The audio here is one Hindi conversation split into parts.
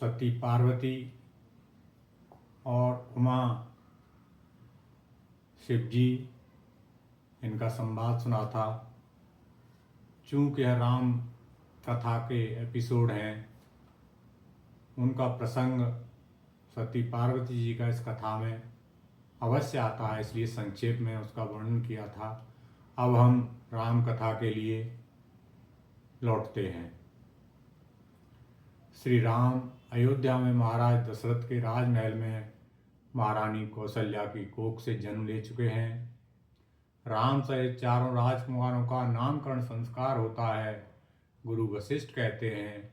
सती पार्वती और उमा शिवजी इनका संवाद सुना था। चूँकि यह राम कथा के एपिसोड हैं, उनका प्रसंग सती पार्वती जी का इस कथा में अवश्य आता है, इसलिए संक्षेप में उसका वर्णन किया था। अब हम राम कथा के लिए लौटते हैं। श्री राम अयोध्या में महाराज दशरथ के राजमहल में महारानी कौशल्या की कोख से जन्म ले चुके हैं। राम सहित चारों राजकुमारों का नामकरण संस्कार होता है। गुरु वशिष्ठ कहते हैं,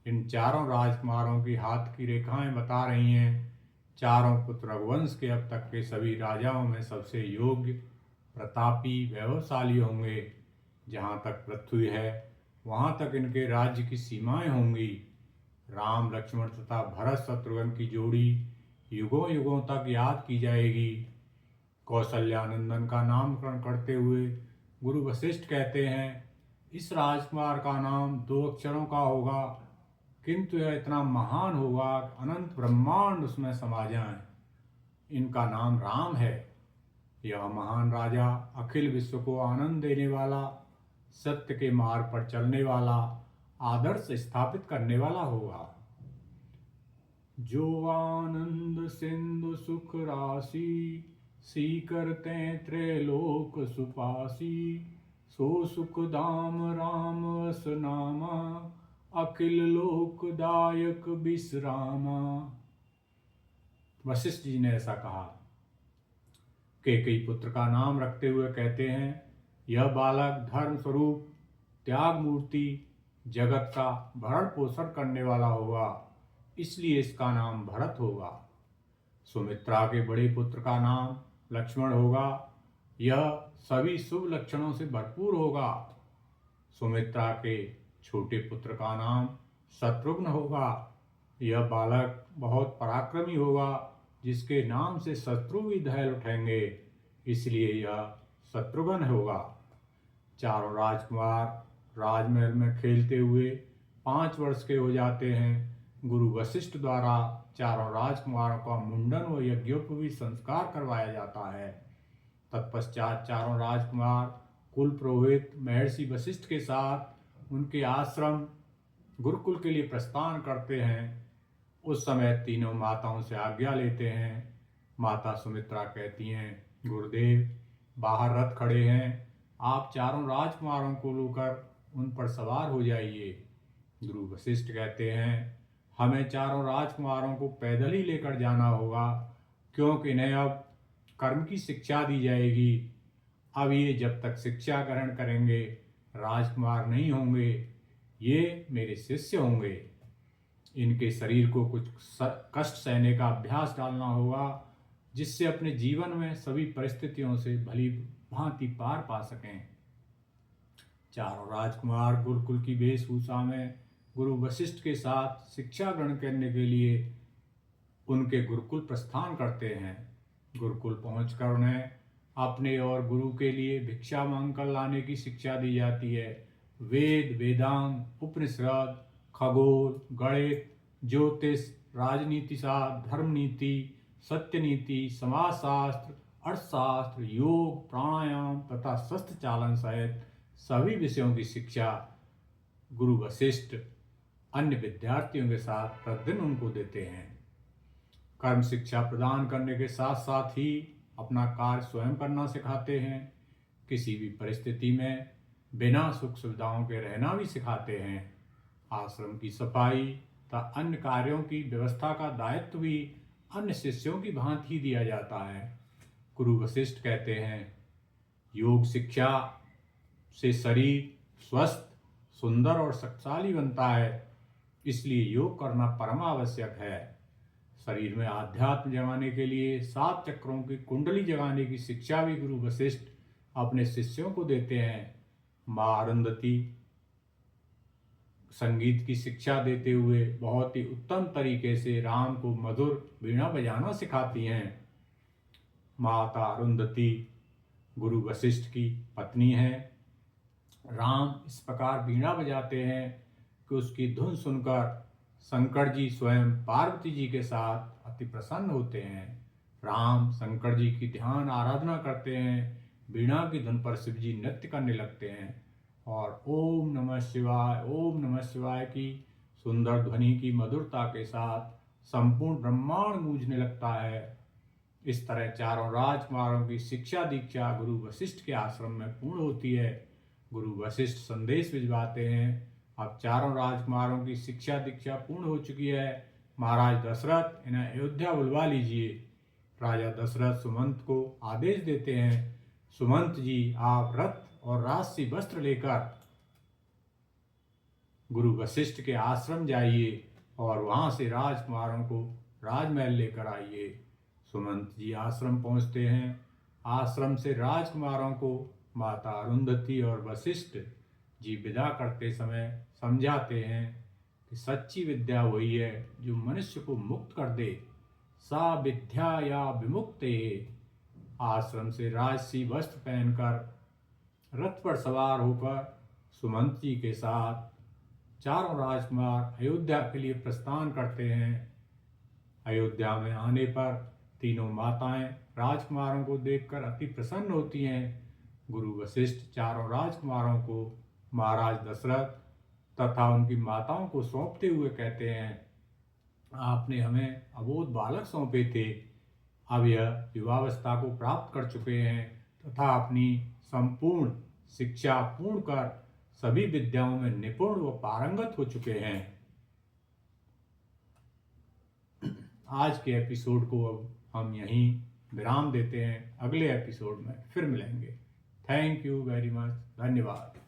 इन चारों राजकुमारों की हाथ की रेखाएं बता रही हैं चारों पुत्र रघुवंश के अब तक के सभी राजाओं में सबसे योग्य, प्रतापी, वैभवशाली होंगे। जहाँ तक पृथ्वी है वहाँ तक इनके राज्य की सीमाएं होंगी। राम, लक्ष्मण तथा भरत शत्रुघ्न की जोड़ी युगों युगों तक याद की जाएगी। कौशल्यानंदन का नामकरण करते हुए गुरु वशिष्ठ कहते हैं, इस राजकुमार का नाम 2 अक्षरों का होगा, किंतु यह इतना महान होगा अनंत ब्रह्मांड उसमें समा जाएं। इनका नाम राम है। यह महान राजा अखिल विश्व को आनंद देने वाला, सत्य के मार्ग पर चलने वाला, आदर्श स्थापित करने वाला होगा। जो आनंद सिंधु सुख राशि, सीकरते त्रैलोक सुपासी, सो सुख धाम राम अस नामा, अखिल लोकदायक विश्रामा। वशिष्ठ जी ने ऐसा कहा। कैकेयी पुत्र का नाम रखते हुए कहते हैं, यह बालक धर्म स्वरूप, त्याग मूर्ति, जगत का भरण पोषण करने वाला होगा, इसलिए इसका नाम भरत होगा। सुमित्रा के बड़े पुत्र का नाम लक्ष्मण होगा, यह सभी शुभ लक्षणों से भरपूर होगा। सुमित्रा के छोटे पुत्र का नाम शत्रुघ्न होगा, यह बालक बहुत पराक्रमी होगा, जिसके नाम से शत्रु भी दहल उठेंगे, इसलिए यह शत्रुघ्न होगा। चारों राजकुमार राजमहल में खेलते हुए 5 वर्ष के हो जाते हैं। गुरु वशिष्ठ द्वारा चारों राजकुमारों का मुंडन व यज्ञोपवीत संस्कार करवाया जाता है। तत्पश्चात चारों राजकुमार कुल पुरोहित महर्षि वशिष्ठ के साथ उनके आश्रम गुरुकुल के लिए प्रस्थान करते हैं। उस समय तीनों माताओं से आज्ञा लेते हैं। माता सुमित्रा कहती हैं, गुरुदेव बाहर रथ खड़े हैं, आप चारों राजकुमारों को लेकर उन पर सवार हो जाइए। गुरु वशिष्ठ कहते हैं, हमें चारों राजकुमारों को पैदल ही लेकर जाना होगा, क्योंकि इन्हें अब कर्म की शिक्षा दी जाएगी। अब ये जब तक शिक्षा ग्रहण करेंगे राजकुमार नहीं होंगे, ये मेरे शिष्य होंगे। इनके शरीर को कुछ कष्ट सहने का अभ्यास डालना होगा, जिससे अपने जीवन में सभी परिस्थितियों से भली भांति पार पा सकें। चारों राजकुमार गुरुकुल की वेशभूषा में गुरु वशिष्ठ के साथ शिक्षा ग्रहण करने के लिए उनके गुरुकुल प्रस्थान करते हैं। गुरुकुल पहुंचकर उन्हें अपने और गुरु के लिए भिक्षा मांगकर लाने की शिक्षा दी जाती है। वेद, वेदांग, उपनिषद, खगोल, गणित, ज्योतिष, राजनीति शास्त्र, धर्म नीति, सत्य नीति, समाजशास्त्र, अर्थशास्त्र, योग, प्राणायाम तथा शस्त्र चालन सहित सभी विषयों की शिक्षा गुरु वशिष्ठ अन्य विद्यार्थियों के साथ प्रतिदिन उनको देते हैं। कर्म शिक्षा प्रदान करने के साथ साथ ही अपना कार्य स्वयं करना सिखाते हैं। किसी भी परिस्थिति में बिना सुख सुविधाओं के रहना भी सिखाते हैं। आश्रम की सफाई तथा अन्य कार्यों की व्यवस्था का दायित्व भी अन्य शिष्यों की भांति ही दिया जाता है। गुरु वशिष्ठ कहते हैं, योग शिक्षा से शरीर स्वस्थ, सुंदर और शक्तिशाली बनता है, इसलिए योग करना परम आवश्यक है। शरीर में आध्यात्म जगाने के लिए 7 चक्रों की कुंडली जगाने की शिक्षा भी गुरु वशिष्ठ अपने शिष्यों को देते हैं। माँ अरुंधति संगीत की शिक्षा देते हुए बहुत ही उत्तम तरीके से राम को मधुर वीणा बजाना सिखाती हैं। माता अरुंधति गुरु वशिष्ठ की पत्नी हैं। राम इस प्रकार वीणा बजाते हैं कि उसकी धुन सुनकर शंकर जी स्वयं पार्वती जी के साथ अति प्रसन्न होते हैं। राम शंकर जी की ध्यान आराधना करते हैं। वीणा की धुन पर शिव जी नृत्य करने लगते हैं और ओम नमः शिवाय की सुंदर ध्वनि की मधुरता के साथ संपूर्ण ब्रह्मांड गूंजने लगता है। इस तरह चारों राजकुमारों की शिक्षा दीक्षा गुरु वशिष्ठ के आश्रम में पूर्ण होती है। गुरु वशिष्ठ संदेश भिजवाते हैं, अब चारों राजकुमारों की शिक्षा दीक्षा पूर्ण हो चुकी है, महाराज दशरथ इन्हें अयोध्या बुलवा लीजिए। राजा दशरथ सुमंत को आदेश देते हैं, सुमंत जी आप रथ और राजसी वस्त्र लेकर गुरु वशिष्ठ के आश्रम जाइए और वहां से राजकुमारों को राजमहल लेकर आइए। सुमंत जी आश्रम पहुंचते हैं। आश्रम से राजकुमारों को माता अरुंधति और वशिष्ठ जी विदा करते समय समझाते हैं कि सच्ची विद्या वही है जो मनुष्य को मुक्त कर दे, सा विद्या या विमुक्ते। आश्रम से राजसी वस्त्र पहनकर रथ पर सवार होकर सुमंत जी के साथ चारों राजकुमार अयोध्या के लिए प्रस्थान करते हैं। अयोध्या में आने पर तीनों माताएं राजकुमारों को देखकर अति प्रसन्न होती हैं। गुरु वशिष्ठ चारों राजकुमारों को महाराज दशरथ तथा उनकी माताओं को सौंपते हुए कहते हैं, आपने हमें अबोध बालक सौंपे थे, अब यह युवावस्था को प्राप्त कर चुके हैं तथा अपनी संपूर्ण शिक्षा पूर्ण कर सभी विद्याओं में निपुण व पारंगत हो चुके हैं। आज के एपिसोड को अब हम यहीं विराम देते हैं, अगले एपिसोड में फिर मिलेंगे। थैंक यू वेरी मच, धन्यवाद।